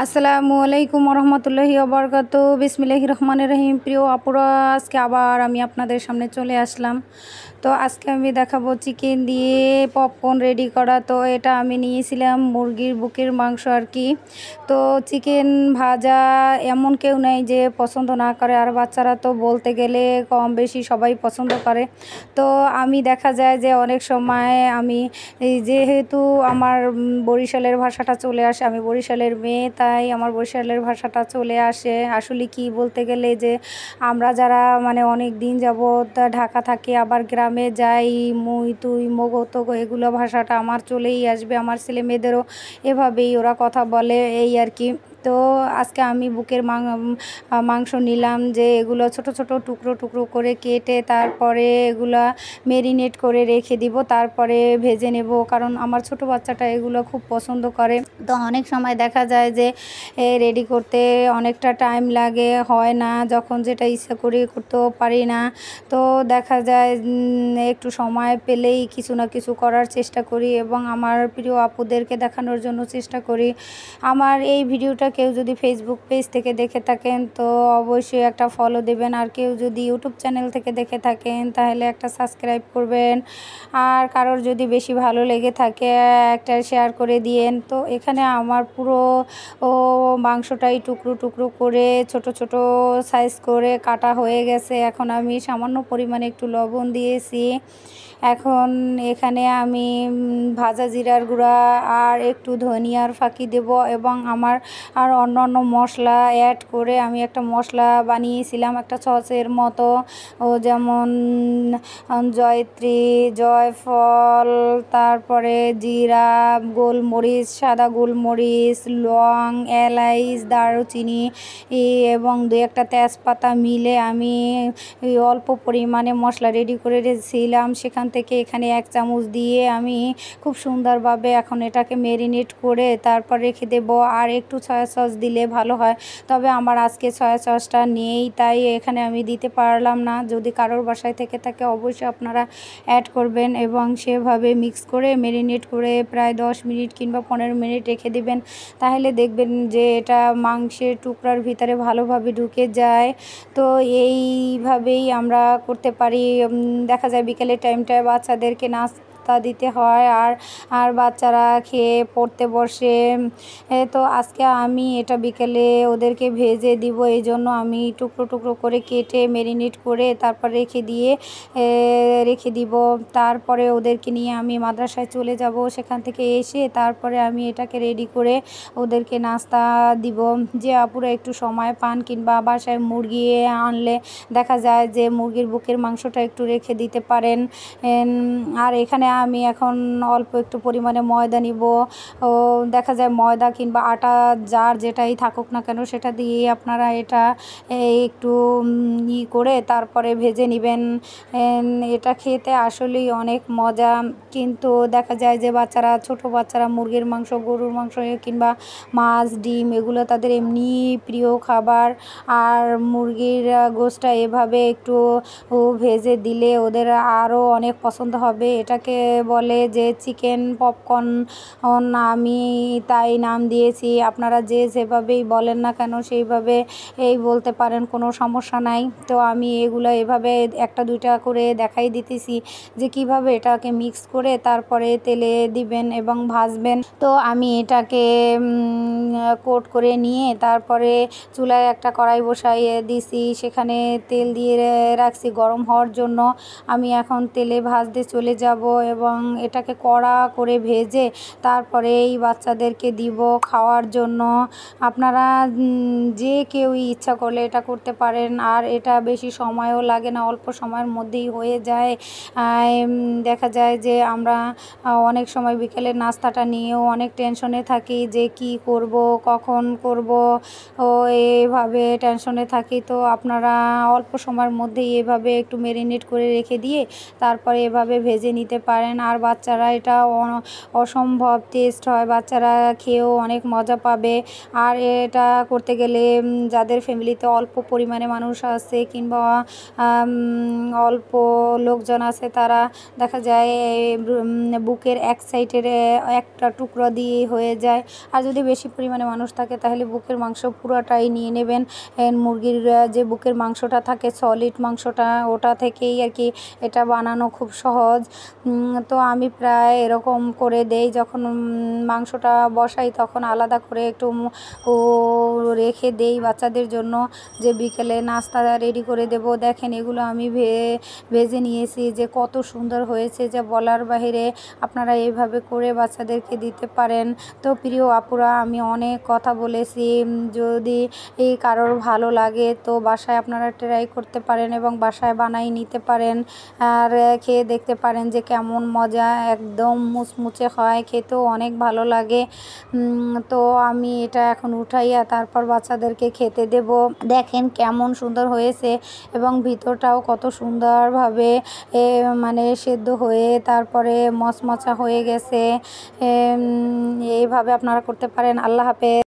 আসসালামু আলাইকুম রহমতুল্লাহি ওবরকাতু। বিসমিল্লাহির রহমানির রহিম। প্রিয় আপুরা, আজকে আবার আমি আপনাদের সামনে চলে আসলাম। তো আজকে আমি দেখাবো চিকেন দিয়ে পপকর্ন রেডি করা। তো এটা আমি নিয়েছিলাম মুরগির বুকের মাংস আর কি। তো চিকেন ভাজা এমন কেউ নেই যে পছন্দ না করে, আর বাচ্চারা তো বলতে গেলে কম বেশি সবাই পছন্দ করে। তো আমি দেখা যায় যে অনেক সময় আমি যেহেতু আমার বরিশালের ভাষাটা চলে আসে, আমি বরিশালের মেয়ে, তাই আমার বরিশালের ভাষাটা চলে আসে। আসলে কি বলতে গেলে যে আমরা যারা মানে অনেক দিন যাবৎ ঢাকা থাকি, আবার গ্রামে যাই, মুই তুই মগো তোগো এগুলো ভাষাটা আমার চলেই আসবে। আমার ছেলে মেয়েদেরও এভাবেই ওরা কথা বলে, এই আর কি। তো আজকে আমি বুকের মাংস নিলাম, যে এগুলো ছোট ছোট টুকরো টুকরো করে কেটে তারপরে এগুলা মেরিনেট করে রেখে দিব, তারপরে ভেজে নেব, কারণ আমার ছোট বাচ্চাটা এগুলো খুব পছন্দ করে। তো অনেক সময় দেখা যায় যে রেডি করতে অনেকটা টাইম লাগে, হয় না, যখন যেটা ইচ্ছা করি করতেও পারি না। তো দেখা যায় একটু সময় পেলেই কিছু না কিছু করার চেষ্টা করি এবং আমার প্রিয় আপুদেরকে দেখানোর জন্য চেষ্টা করি। আমার এই ভিডিওটা কেউ যদি ফেসবুক পেজ থেকে দেখে থাকেন তো অবশ্যই একটা ফলো দেবেন, আর কেউ যদি ইউটিউব চ্যানেল থেকে দেখে থাকেন তাহলে একটা সাবস্ক্রাইব করবেন, আর কারোর যদি বেশি ভালো লেগে থাকে একটা শেয়ার করে দিয়েন। তো এখানে আমার পুরো মাংসটাই টুকরো টুকরো করে ছোট ছোট সাইজ করে কাটা হয়ে গেছে। এখন আমি সামান্য পরিমাণে একটু লবণ দিয়েছি। এখন এখানে আমি ভাজা জিরার গুঁড়া আর একটু ধনিয়ার ফাঁকি দেব এবং আমার আর অন্য মশলা অ্যাড করে আমি একটা মশলা বানিয়েছিলাম একটা সসের মতো, যেমন জয়ত্রী, জয়ফল, তারপরে জিরা, গোলমরিচ, সাদা গোলমরিচ, লং, এলাইচ, দারুচিনি এবং দু একটা তেজপাতা মিলে আমি অল্প পরিমাণে মশলা রেডি করে রেখেছিলাম। সেখান থেকে এখানে 1 চামচ দিয়ে আমি খুব সুন্দরভাবে এখন এটাকে মেরিনেট করে তারপর রেখে দেব। আর একটু সয়া সস দিলে ভালো হয়, তবে আমার আজকে সয়া সসটা নেই, তাই এখানে আমি দিতে পারলাম না। যদি কারোর বাসায় থেকে থাকে অবশ্যই আপনারা অ্যাড করবেন এবং সেভাবে মিক্স করে মেরিনেট করে প্রায় 10 মিনিট কিংবা 15 মিনিট রেখে দেবেন। তাহলে দেখবেন যে এটা মাংসের টুকরার ভিতরে ভালোভাবে ঢুকে যায়। তো এইভাবেই আমরা করতে পারি। দেখা যায় বিকেলের টাইমটায় বাচ্চাদেরকে নাস্তা দিতে হয়, আর বাচ্চারা খেয়ে পড়তে বসে। তো আজকে আমি এটা বিকেলে ওদেরকে ভেজে দিব, এই জন্য আমি টুকরো টুকরো করে কেটে মেরিনেট করে তারপর রেখে দিব। তারপরে ওদেরকে নিয়ে আমি মাদ্রাসায় চলে যাব, সেখান থেকে এসে তারপরে আমি এটাকে রেডি করে ওদেরকে নাস্তা দিব। যে আপুরা একটু সময় পান কিংবা বাসায় মুরগি আনলে দেখা যায় যে মুরগির বুকের মাংসটা একটু রেখে দিতে পারেন। আর এখানে আমি এখন অল্প একটু পরিমাণে ময়দা নিব। দেখা যায় ময়দা কিংবা আটা যার যেটাই থাকুক না কেন সেটা দিয়ে আপনারা এটা একটু করে তারপরে ভেজে নেবেন। এটা খেতে আসলেই অনেক মজা, কিন্তু দেখা যায় যে ছোট বাচ্চারা মুরগির মাংস, গরুর মাংস কিংবা মাছ, ডিম এগুলো তাদের এমনি প্রিয় খাবার। আর মুরগির গোশটা এভাবে একটু ভেজে দিলে ওদের আরও অনেক পছন্দ হবে। এটাকে বলে যে চিকেন পপকর্ন, আমি তাই নাম দিয়েছি। আপনারা যে যেভাবেই বলেন না কেন সেইভাবে বলতে পারেন, কোনো সমস্যা নাই। তো আমি এগুলো এভাবে একটা দুইটা করে দেখাই দিতেছি যে কিভাবে এটাকে মিক্স করে তারপরে তেলে দিবেন এবং ভাজবেন। তো আমি এটাকে কোট করে নিয়ে তারপরে চুলায় একটা কড়াই বসাইয়ে দিছি, সেখানে তেল দিয়ে রাখছি গরম হওয়ার জন্য। আমি এখন তেলে ভাজতে চলে যাব এবং এটাকে কড়া করে ভেজে তারপরে এই বাচ্চাদেরকে দিব খাওয়ার জন্য। আপনারা যে কেউই ইচ্ছা করলে এটা করতে পারেন, আর এটা বেশি সময়ও লাগে না, অল্প সময়ের মধ্যেই হয়ে যায়। দেখা যায় যে আমরা অনেক সময় বিকেলের নাস্তাটা নিয়েও অনেক টেনশনে থাকি যে কি করব, কখন করব, এভাবে টেনশনে থাকি। তো আপনারা অল্প সময়ের মধ্যেই এভাবে একটু মেরিনেট করে রেখে দিয়ে তারপরে এভাবে ভেজে নিতে পারেন। পারেন। আর বাচ্চারা এটা অসম্ভব টেস্ট হয়, বাচ্চারা খেয়েও অনেক মজা পাবে। আর এটা করতে গেলে যাদের ফ্যামিলিতে অল্প পরিমাণে মানুষ আছে কিংবা অল্প লোকজন আছে, তারা দেখা যায় বুকের এক সাইডের একটা টুকরো দিয়ে হয়ে যায়। আর যদি বেশি পরিমাণে মানুষ থাকে তাহলে বুকের মাংস পুরোটাই নিয়ে নেবেন। মুরগির যে বুকের মাংসটা থাকে, সলিড মাংসটা, ওটা থেকেই আর কি এটা বানানো খুব সহজ। তো আমি প্রায় এরকম করে দেই, যখন মাংসটা বসাই তখন আলাদা করে একটু রেখে দেই বাচ্চাদের জন্য, যে বিকেলে নাস্তা রেডি করে দেব। দেখেন এগুলো আমি ভেজে নিয়েছি, যে কত সুন্দর হয়েছে যা বলার বাইরে। আপনারা এইভাবে করে বাচ্চাদেরকে দিতে পারেন। তো প্রিয় আপুরা, আমি অনেক কথা বলেছি, যদি এই কারোর ভালো লাগে তো বাসায় আপনারা ট্রাই করতে পারেন এবং বাসায় বানাই নিতে পারেন, আর খেয়ে দেখতে পারেন যে কেমন মজা, একদম মুচমুচে হয়, খেতেও অনেক ভালো লাগে। তো আমি এটা এখন উঠাইয়া তারপর বাচ্চাদেরকে খেতে দেব। দেখেন কেমন সুন্দর হয়েছে এবং ভিতরটাও কত সুন্দরভাবে মানে সেদ্ধ হয়ে তারপরে মচমচা হয়ে গেছে। এইভাবে আপনারা করতে পারেন। আল্লাহ হাফেজ।